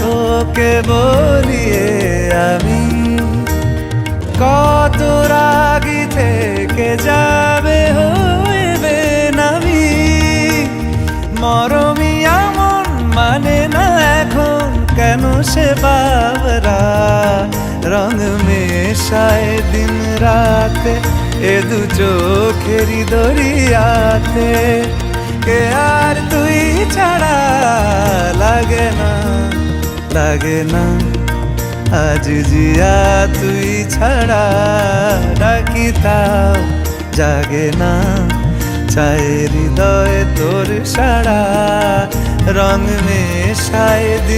তোকে বলিয়ে আমি কত রাগি থেকে যাবে হইবে নামি মরমি এমন মানে না এখন কেন সে বাবরা রং মেশায় দিন রাতে এ দু চোখেরি দরিয়াতে কে আর তুই ছাড়া লাগে না আজ জিয়া তুই ছাড়া ডাকি তাও জাগে না চায় হৃদয় তোর সারা রং মেশায় দিন